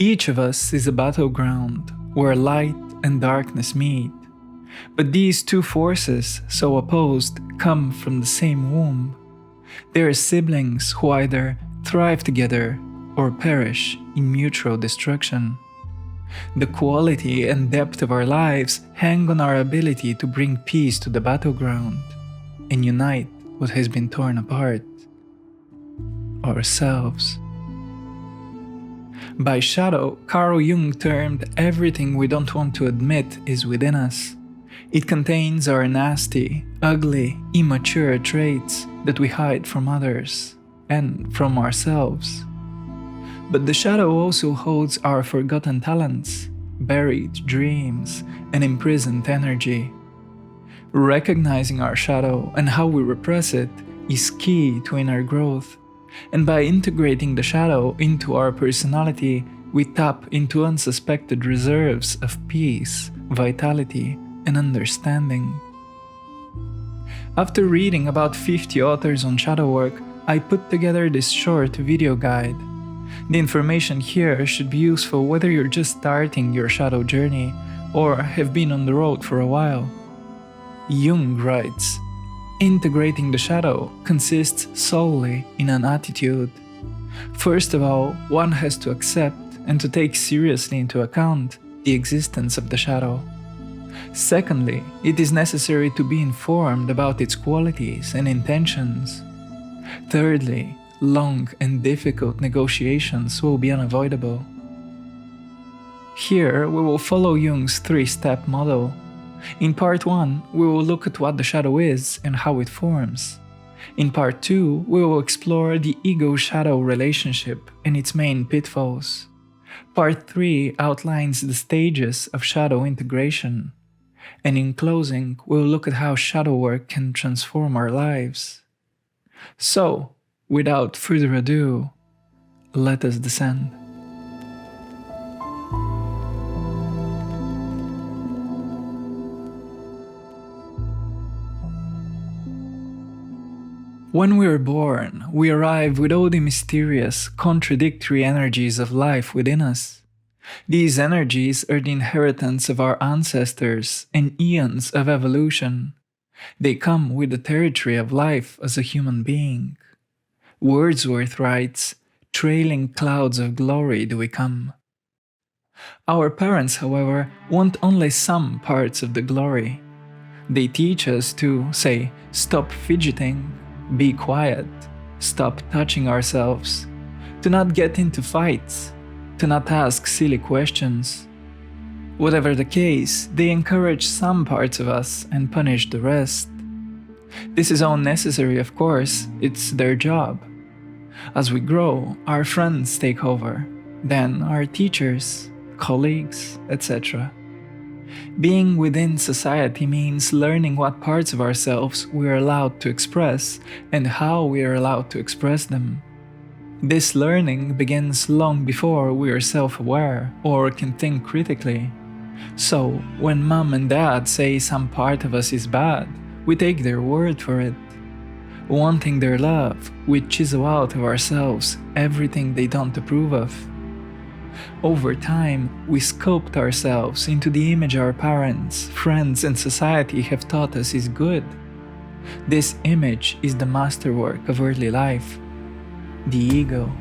Each of us is a battleground where light and darkness meet. But these two forces, so opposed, come from the same womb. They are siblings who either thrive together or perish in mutual destruction. The quality and depth of our lives hang on our ability to bring peace to the battleground and unite what has been torn apart: ourselves. By shadow, Carl Jung termed everything we don't want to admit is within us. It contains our nasty, ugly, immature traits that we hide from others and from ourselves. But the shadow also holds our forgotten talents, buried dreams, and imprisoned energy. Recognizing our shadow and how we repress it is key to inner growth, and by integrating the shadow into our personality, we tap into unsuspected reserves of peace, vitality, and understanding. After reading about 50 authors on shadow work, I put together this short video guide. The information here should be useful whether you're just starting your shadow journey or have been on the road for a while. Jung writes, integrating the shadow consists solely in an attitude. First of all, one has to accept and to take seriously into account the existence of the shadow. Secondly, it is necessary to be informed about its qualities and intentions. Thirdly, long and difficult negotiations will be unavoidable. Here, we will follow Jung's three-step model. In part 1, we will look at what the shadow is and how it forms. In part 2, we will explore the ego-shadow relationship and its main pitfalls. Part 3 outlines the stages of shadow integration. And in closing, we'll look at how shadow work can transform our lives. So, without further ado, let us descend. When we are born, we arrive with all the mysterious, contradictory energies of life within us. These energies are the inheritance of our ancestors and eons of evolution. They come with the territory of life as a human being. Wordsworth writes, "Trailing clouds of glory do we come." Our parents, however, want only some parts of the glory. They teach us to, say, stop fidgeting, be quiet, stop touching ourselves, to not get into fights, to not ask silly questions. Whatever the case, they encourage some parts of us and punish the rest. This is all necessary, of course, it's their job. As we grow, our friends take over, then our teachers, colleagues, etc. Being within society means learning what parts of ourselves we are allowed to express and how we are allowed to express them. This learning begins long before we are self-aware or can think critically. So, when mom and dad say some part of us is bad, we take their word for it. Wanting their love, we chisel out of ourselves everything they don't approve of. Over time, we sculpt ourselves into the image our parents, friends, and society have taught us is good. This image is the masterwork of early life, the ego.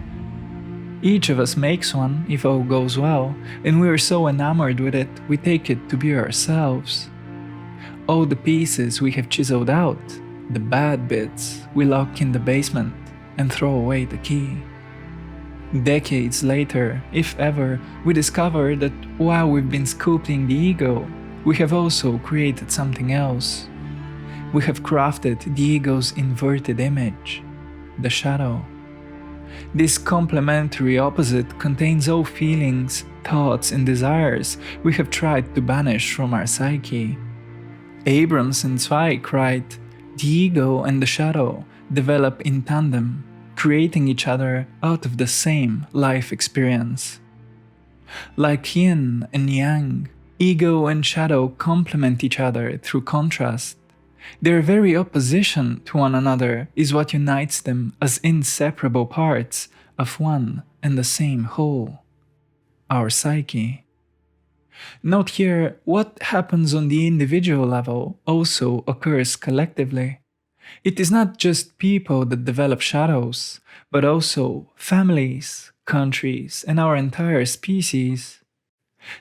Each of us makes one if all goes well, and we are so enamored with it, we take it to be ourselves. All the pieces we have chiseled out, the bad bits, we lock in the basement and throw away the key. Decades later, if ever, we discover that while we've been sculpting the ego, we have also created something else. We have crafted the ego's inverted image, the shadow. This complementary opposite contains all feelings, thoughts, and desires we have tried to banish from our psyche. Abrams and Zweig write, "The ego and the shadow develop in tandem, creating each other out of the same life experience." Like yin and yang, ego and shadow complement each other through contrast. Their very opposition to one another is what unites them as inseparable parts of one and the same whole. our psyche. Note here, what happens on the individual level also occurs collectively. It is not just people that develop shadows, but also families, countries, and our entire species.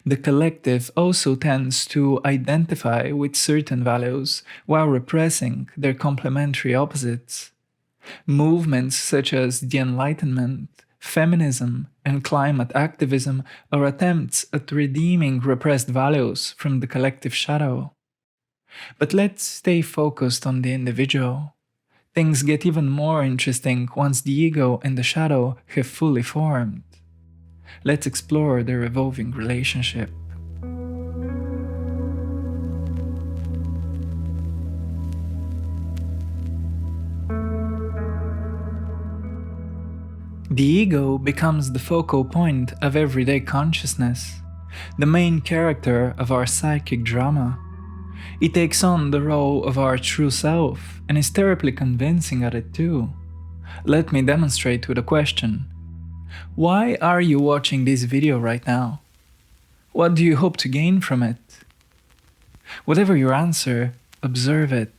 The collective also tends to identify with certain values while repressing their complementary opposites. Movements such as the Enlightenment, feminism, and climate activism are attempts at redeeming repressed values from the collective shadow. But let's stay focused on the individual. Things get even more interesting once the ego and the shadow have fully formed. Let's explore their evolving relationship. The ego becomes the focal point of everyday consciousness, the main character of our psychic drama. It takes on the role of our true self and is terribly convincing at it too. Let me demonstrate with a question. Why are you watching this video right now? What do you hope to gain from it? Whatever your answer, observe it.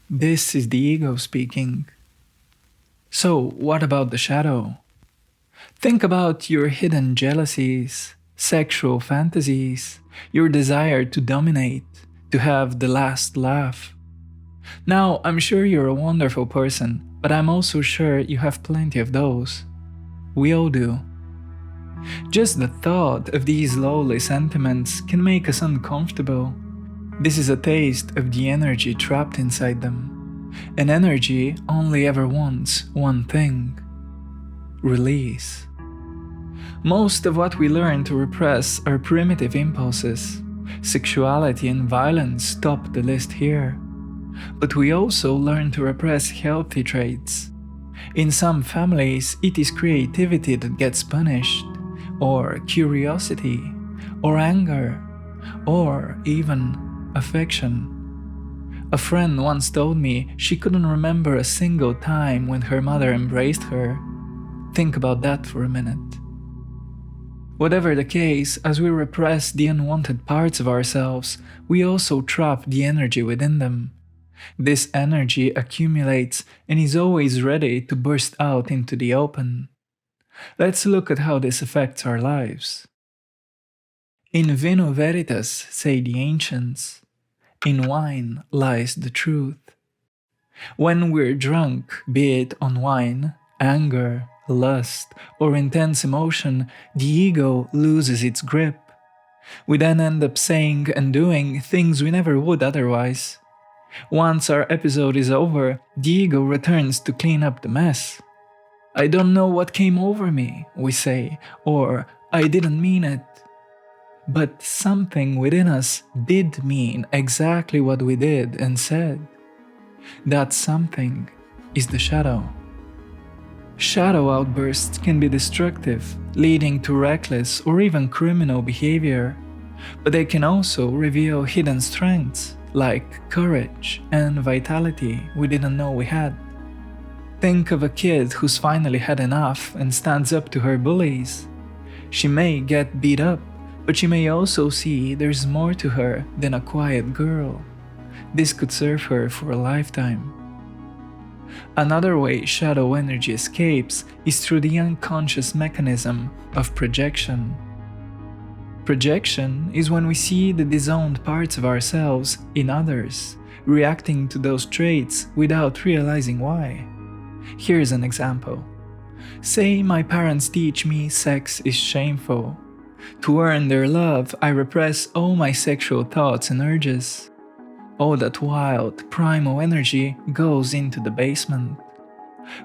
This is the ego speaking. So, what about the shadow? Think about your hidden jealousies, sexual fantasies, your desire to dominate, to have the last laugh. Now, I'm sure you're a wonderful person, but I'm also sure you have plenty of those. We all do. Just the thought of these lowly sentiments can make us uncomfortable. This is a taste of the energy trapped inside them. An energy only ever wants one thing: release. Most of what we learn to repress are primitive impulses. Sexuality and violence top the list here. But we also learn to repress healthy traits. In some families, it is creativity that gets punished, or curiosity, or anger, or even affection. A friend once told me she couldn't remember a single time when her mother embraced her. Think about that for a minute. Whatever the case, as we repress the unwanted parts of ourselves, we also trap the energy within them. This energy accumulates and is always ready to burst out into the open. Let's look at how this affects our lives. In vino veritas, say the ancients. In wine lies the truth. When we're drunk, be it on wine, anger, lust, or intense emotion, the ego loses its grip. We then end up saying and doing things we never would otherwise. Once our episode is over, the ego returns to clean up the mess. I don't know what came over me, we say, or I didn't mean it. But something within us did mean exactly what we did and said. That something is the shadow. Shadow outbursts can be destructive, leading to reckless or even criminal behavior, but they can also reveal hidden strengths like courage and vitality we didn't know we had. Think of a kid who's finally had enough and stands up to her bullies. She may get beat up, but she may also see there's more to her than a quiet girl. This could serve her for a lifetime. Another way shadow energy escapes is through the unconscious mechanism of projection. Projection is when we see the disowned parts of ourselves in others, reacting to those traits without realizing why. Here's an example. Say my parents teach me sex is shameful. To earn their love, I repress all my sexual thoughts and urges. All that wild, primal energy goes into the basement.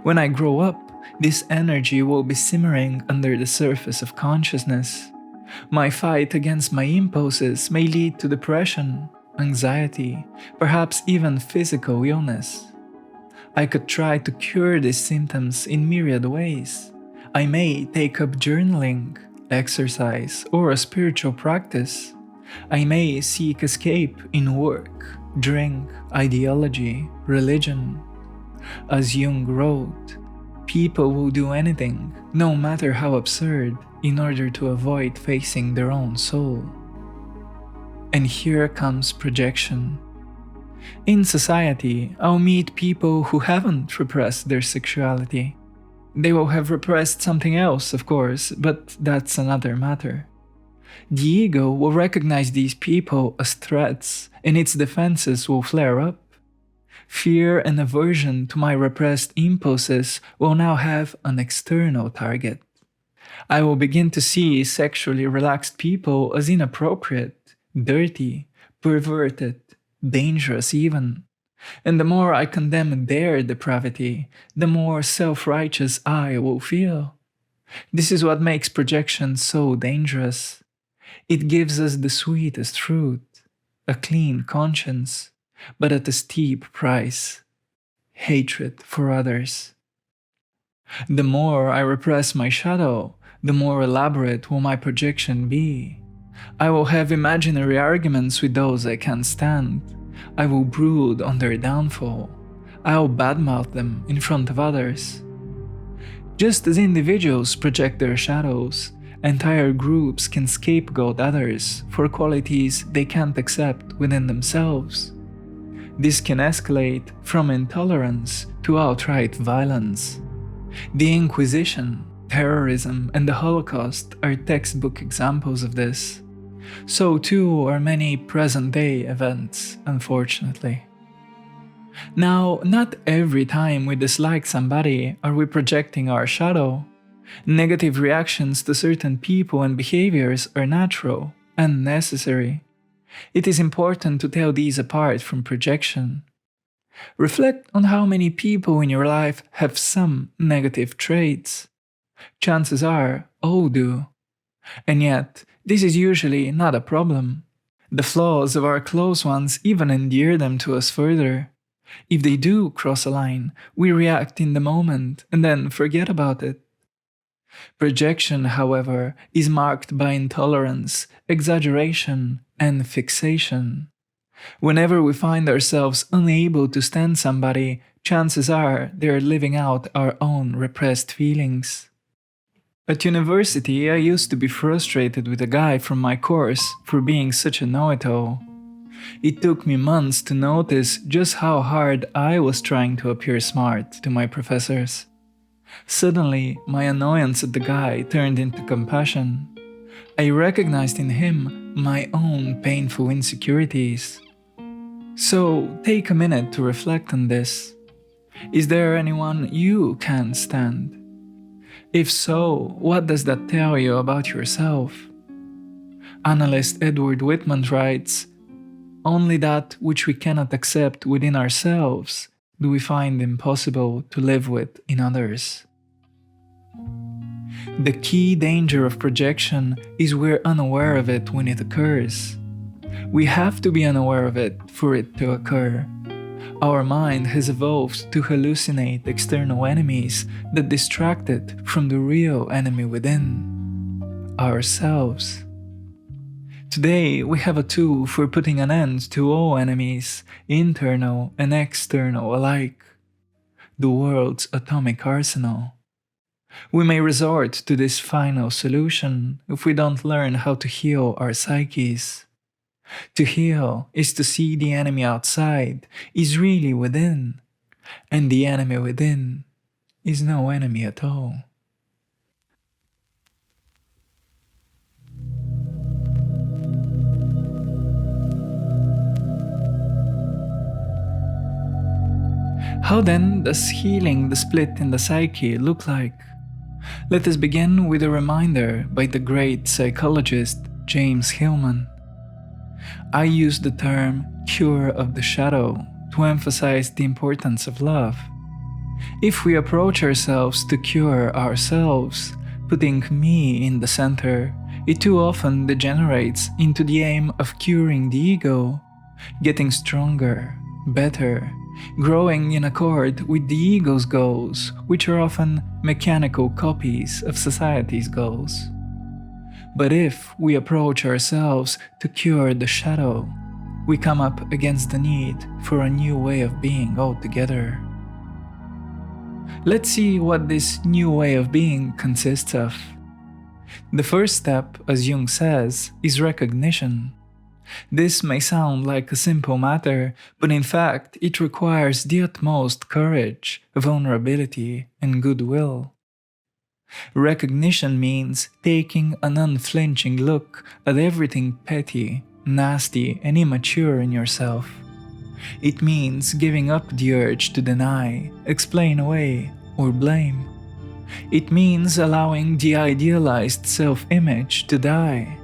When I grow up, this energy will be simmering under the surface of consciousness. My fight against my impulses may lead to depression, anxiety, perhaps even physical illness. I could try to cure these symptoms in myriad ways. I may take up journaling, exercise, or a spiritual practice. I may seek escape in work, drink, ideology, religion. As Jung wrote, people will do anything, no matter how absurd, in order to avoid facing their own soul. And here comes projection. In society, I'll meet people who haven't repressed their sexuality. They will have repressed something else, of course, but that's another matter. The ego will recognize these people as threats, and its defenses will flare up. Fear and aversion to my repressed impulses will now have an external target. I will begin to see sexually relaxed people as inappropriate, dirty, perverted, dangerous even. And the more I condemn their depravity, the more self-righteous I will feel. This is what makes projection so dangerous. It gives us the sweetest fruit, a clean conscience, but at a steep price: hatred for others. The more I repress my shadow, the more elaborate will my projection be. I will have imaginary arguments with those I can't stand. I will brood on their downfall. I will badmouth them in front of others. Just as individuals project their shadows, entire groups can scapegoat others for qualities they can't accept within themselves. This can escalate from intolerance to outright violence. The Inquisition, terrorism, and the Holocaust are textbook examples of this. So too are many present-day events, unfortunately. Now, not every time we dislike somebody are we projecting our shadow. Negative reactions to certain people and behaviors are natural and necessary. It is important to tell these apart from projection. Reflect on how many people in your life have some negative traits. Chances are all do. And yet, this is usually not a problem. The flaws of our close ones even endear them to us further. If they do cross a line, we react in the moment and then forget about it. Projection, however, is marked by intolerance, exaggeration, and fixation. Whenever we find ourselves unable to stand somebody, chances are they are living out our own repressed feelings. At university, I used to be frustrated with a guy from my course for being such a know-it-all. It took me months to notice just how hard I was trying to appear smart to my professors. Suddenly, my annoyance at the guy turned into compassion. I recognized in him my own painful insecurities. So, take a minute to reflect on this. Is there anyone you can't stand? If so, what does that tell you about yourself? Analyst Edward Whitman writes, "Only that which we cannot accept within ourselves do we find impossible to live with in others." The key danger of projection is we're unaware of it when it occurs. We have to be unaware of it for it to occur. Our mind has evolved to hallucinate external enemies that distract it from the real enemy within, ourselves. Today, we have a tool for putting an end to all enemies, internal and external alike: the world's atomic arsenal. We may resort to this final solution if we don't learn how to heal our psyches. To heal is to see the enemy outside is really within, and the enemy within is no enemy at all. How then does healing the split in the psyche look like? Let us begin with a reminder by the great psychologist James Hillman. I use the term cure of the shadow to emphasize the importance of love. If we approach ourselves to cure ourselves, putting me in the center, it too often degenerates into the aim of curing the ego, getting stronger, better, growing in accord with the ego's goals, which are often mechanical copies of society's goals. But if we approach ourselves to cure the shadow, we come up against the need for a new way of being altogether. Let's see what this new way of being consists of. The first step, as Jung says, is recognition. This may sound like a simple matter, but in fact, it requires the utmost courage, vulnerability, and goodwill. Recognition means taking an unflinching look at everything petty, nasty, and immature in yourself. It means giving up the urge to deny, explain away, or blame. It means allowing the idealized self-image to die.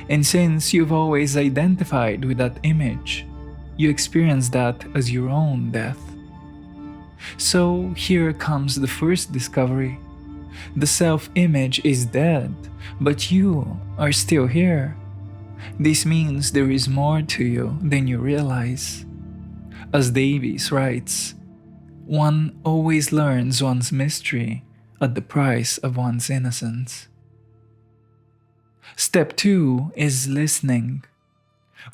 And since you've always identified with that image, you experience that as your own death. So here comes the first discovery. The self-image is dead, but you are still here. This means there is more to you than you realize. As Davies writes, one always learns one's mystery at the price of one's innocence. Step 2 is listening.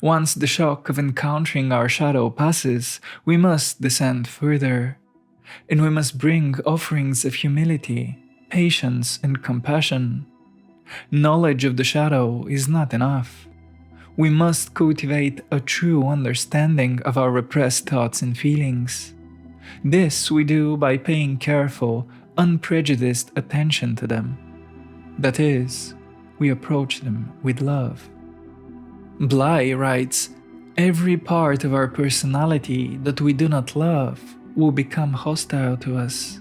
Once the shock of encountering our shadow passes, we must descend further, and we must bring offerings of humility, patience, and compassion. Knowledge of the shadow is not enough. We must cultivate a true understanding of our repressed thoughts and feelings. This we do by paying careful, unprejudiced attention to them. That is, we approach them with love. Bly writes, every part of our personality that we do not love will become hostile to us.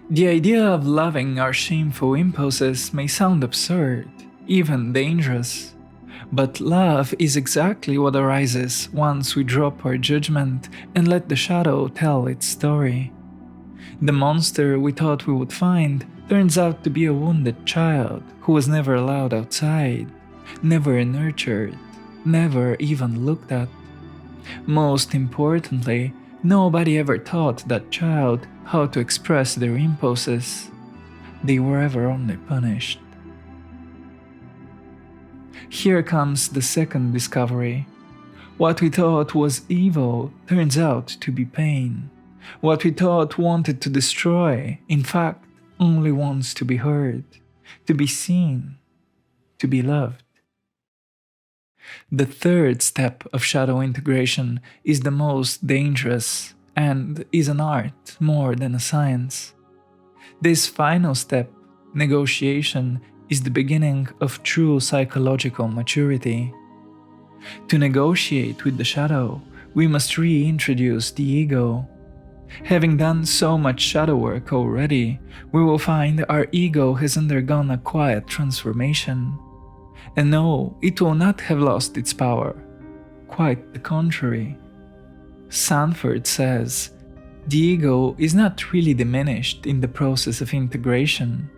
The idea of loving our shameful impulses may sound absurd, even dangerous. But love is exactly what arises once we drop our judgment and let the shadow tell its story. The monster we thought we would find turns out to be a wounded child who was never allowed outside, never nurtured, never even looked at. Most importantly, nobody ever taught that child how to express their impulses. They were ever only punished. Here comes the second discovery. What we thought was evil turns out to be pain. What we thought wanted to destroy, in fact, only wants to be heard, to be seen, to be loved. The third step of shadow integration is the most dangerous and is an art more than a science. This final step, negotiation, is the beginning of true psychological maturity. To negotiate with the shadow, we must reintroduce the ego. Having done so much shadow work already, we will find our ego has undergone a quiet transformation. And no, it will not have lost its power. Quite the contrary. Sanford says, the ego is not really diminished in the process of integration.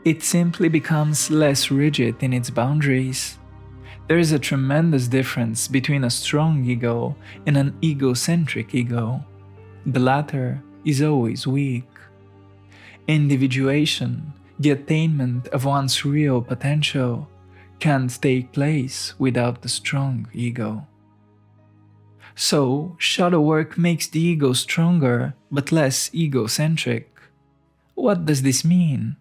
It simply becomes less rigid in its boundaries. There is a tremendous difference between a strong ego and an egocentric ego. The latter is always weak. Individuation, the attainment of one's real potential, can't take place without the strong ego. So, shadow work makes the ego stronger but less egocentric. What does this mean?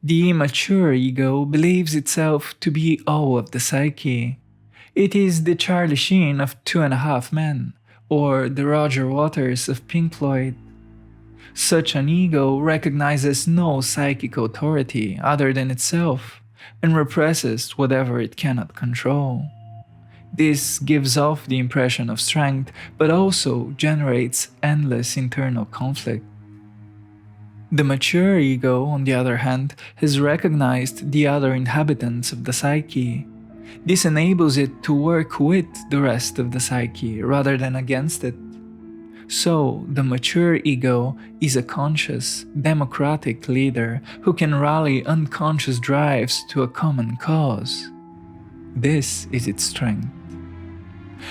The immature ego believes itself to be all of the psyche. It is the Charlie Sheen of 2.5 Men, or the Roger Waters of Pink Floyd. Such an ego recognizes no psychic authority other than itself, and represses whatever it cannot control. This gives off the impression of strength, but also generates endless internal conflict. The mature ego, on the other hand, has recognized the other inhabitants of the psyche. This enables it to work with the rest of the psyche rather than against it. So, the mature ego is a conscious, democratic leader who can rally unconscious drives to a common cause. This is its strength.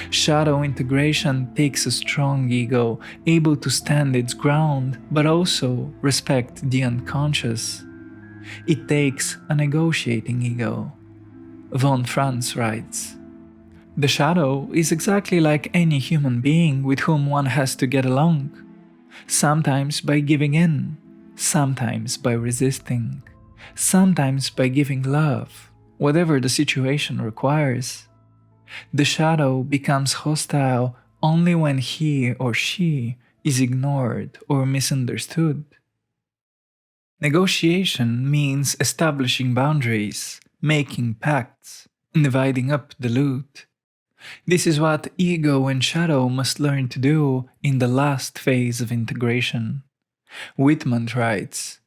Shadow integration takes a strong ego, able to stand its ground, but also respect the unconscious. It takes a negotiating ego. Von Franz writes, the shadow is exactly like any human being with whom one has to get along, sometimes by giving in, sometimes by resisting. sometimes by giving love, whatever the situation requires. The shadow becomes hostile only when he or she is ignored or misunderstood. Negotiation means establishing boundaries, making pacts, and dividing up the loot. This is what ego and shadow must learn to do in the last phase of integration. Whitman writes,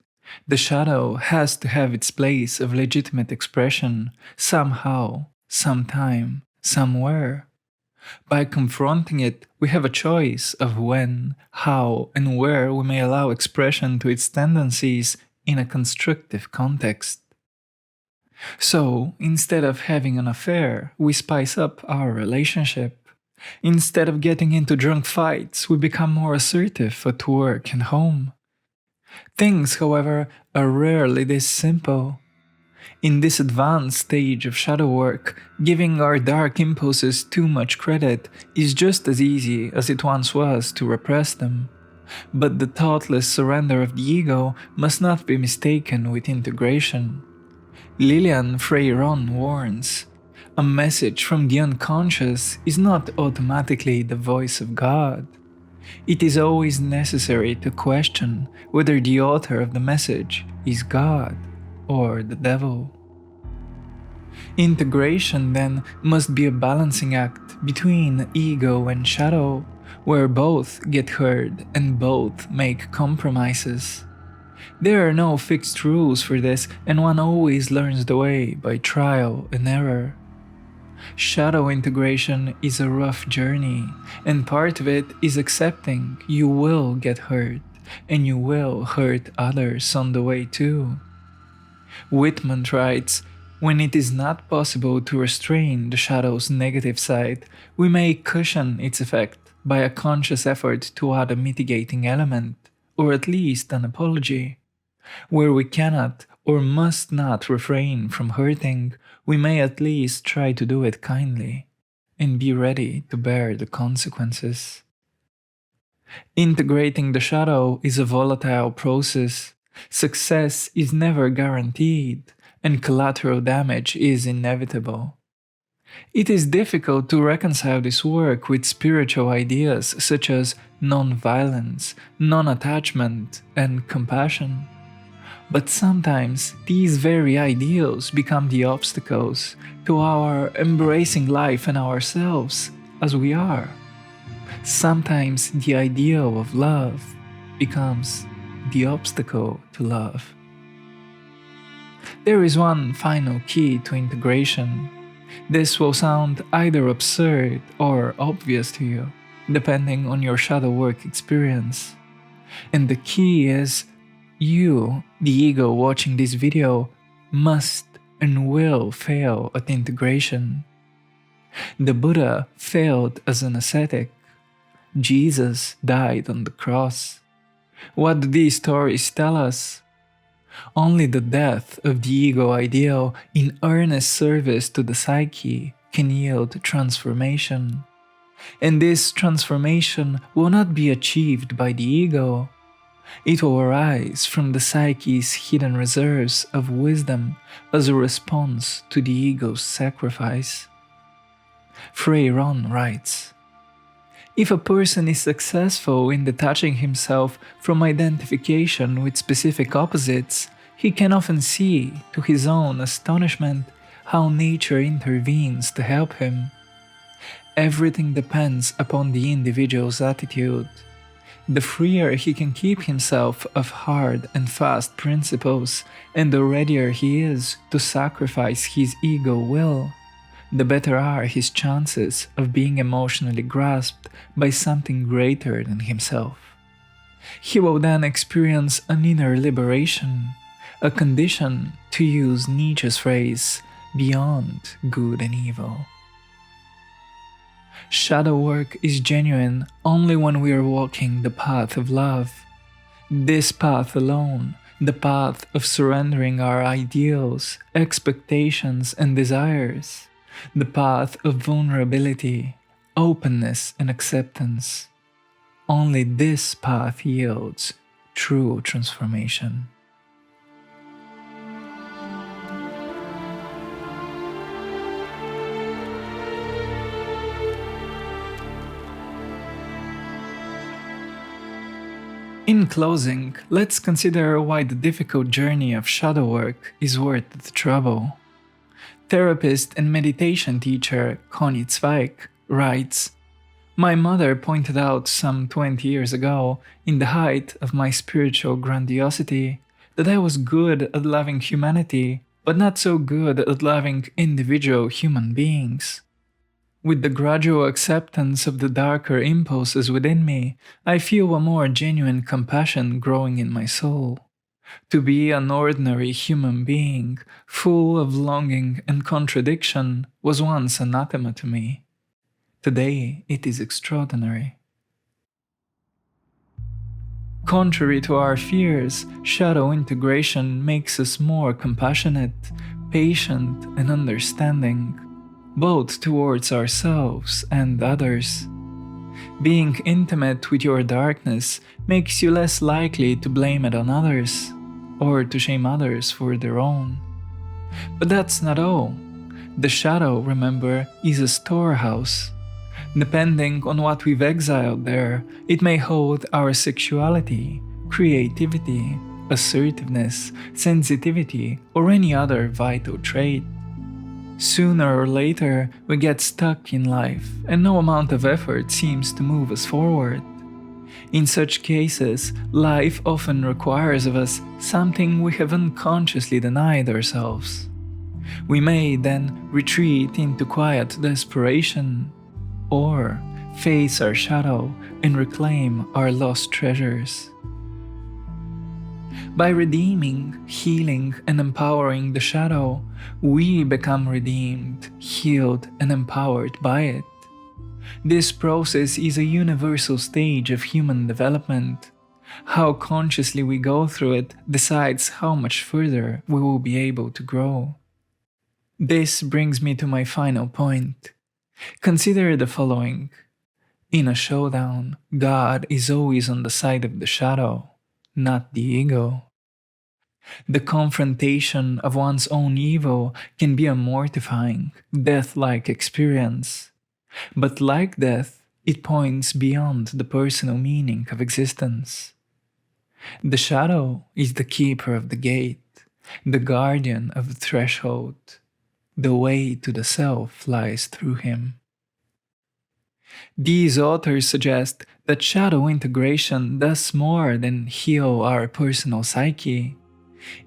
"The shadow has to have its place of legitimate expression somehow, sometime, somewhere. By confronting it, we have a choice of when, how, and where we may allow expression to its tendencies in a constructive context." So, instead of having an affair, we spice up our relationship. Instead of getting into drunk fights, we become more assertive at work and home. Things, however, are rarely this simple. In this advanced stage of shadow work, giving our dark impulses too much credit is just as easy as it once was to repress them. But the thoughtless surrender of the ego must not be mistaken with integration. Lilian Freiron warns, "A message from the unconscious is not automatically the voice of God. It is always necessary to question whether the author of the message is God or the devil." Integration, then, must be a balancing act between ego and shadow, where both get heard and both make compromises. There are no fixed rules for this, and one always learns the way by trial and error. Shadow integration is a rough journey, and part of it is accepting you will get hurt, and you will hurt others on the way too. Whitman writes, "When it is not possible to restrain the shadow's negative side, we may cushion its effect by a conscious effort to add a mitigating element, or at least an apology. Where we cannot or must not refrain from hurting, we may at least try to do it kindly, and be ready to bear the consequences." Integrating the shadow is a volatile process. Success is never guaranteed, and collateral damage is inevitable. It is difficult to reconcile this work with spiritual ideas such as non-violence, non-attachment, and compassion. But sometimes these very ideals become the obstacles to our embracing life and ourselves as we are. Sometimes the ideal of love becomes the obstacle to love. There is one final key to integration. This will sound either absurd or obvious to you, depending on your shadow work experience. And the key is, you, the ego watching this video, must and will fail at integration. The Buddha failed as an ascetic. Jesus died on the cross. What do these stories tell us? Only the death of the ego ideal in earnest service to the psyche can yield transformation. And this transformation will not be achieved by the ego. It will arise from the psyche's hidden reserves of wisdom as a response to the ego's sacrifice. Freiron writes, "If a person is successful in detaching himself from identification with specific opposites, he can often see, to his own astonishment, how nature intervenes to help him. Everything depends upon the individual's attitude. The freer he can keep himself of hard and fast principles, and the readier he is to sacrifice his ego will, the better are his chances of being emotionally grasped by something greater than himself. He will then experience an inner liberation, a condition, to use Nietzsche's phrase, beyond good and evil." Shadow work is genuine only when we are walking the path of love. This path alone, the path of surrendering our ideals, expectations, and desires, the path of vulnerability, openness, and acceptance. Only this path yields true transformation. In closing, let's consider why the difficult journey of shadow work is worth the trouble. Therapist and meditation teacher Connie Zweig writes, "My mother pointed out some 20 years ago, in the height of my spiritual grandiosity, that I was good at loving humanity, but not so good at loving individual human beings. With the gradual acceptance of the darker impulses within me, I feel a more genuine compassion growing in my soul. To be an ordinary human being, full of longing and contradiction, was once anathema to me. Today it is extraordinary." Contrary to our fears, shadow integration makes us more compassionate, patient, and understanding, both towards ourselves and others. Being intimate with your darkness makes you less likely to blame it on others, or to shame others for their own. But that's not all. The shadow, remember, is a storehouse. Depending on what we've exiled there, it may hold our sexuality, creativity, assertiveness, sensitivity, or any other vital trait. Sooner or later, we get stuck in life, and no amount of effort seems to move us forward. In such cases, life often requires of us something we have unconsciously denied ourselves. We may then retreat into quiet desperation, or face our shadow and reclaim our lost treasures. By redeeming, healing, and empowering the shadow, we become redeemed, healed, and empowered by it. This process is a universal stage of human development. How consciously we go through it decides how much further we will be able to grow. This brings me to my final point. Consider the following. In a showdown, God is always on the side of the shadow, not the ego. The confrontation of one's own evil can be a mortifying, death-like experience. But like death, it points beyond the personal meaning of existence. The shadow is the keeper of the gate, the guardian of the threshold. The way to the self lies through him. These authors suggest that shadow integration does more than heal our personal psyche.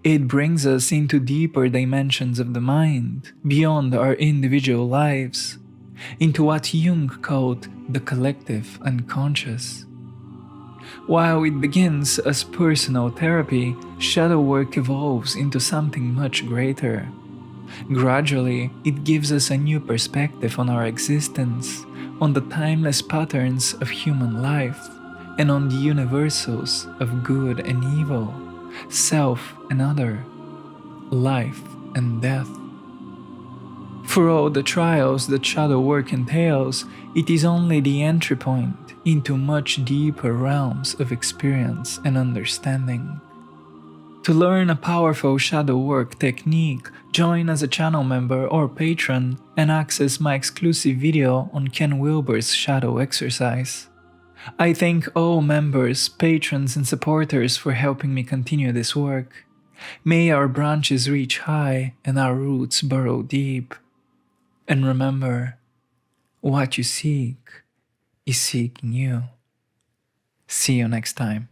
It brings us into deeper dimensions of the mind, beyond our individual lives, into what Jung called the collective unconscious. While it begins as personal therapy, shadow work evolves into something much greater. Gradually, it gives us a new perspective on our existence, on the timeless patterns of human life, and on the universals of good and evil, self and other, life and death. For all the trials that shadow work entails, it is only the entry point into much deeper realms of experience and understanding. To learn a powerful shadow work technique, join as a channel member or patron and access my exclusive video on Ken Wilber's shadow exercise. I thank all members, patrons, and supporters for helping me continue this work. May our branches reach high and our roots burrow deep. And remember, what you seek is seeking you. See you next time.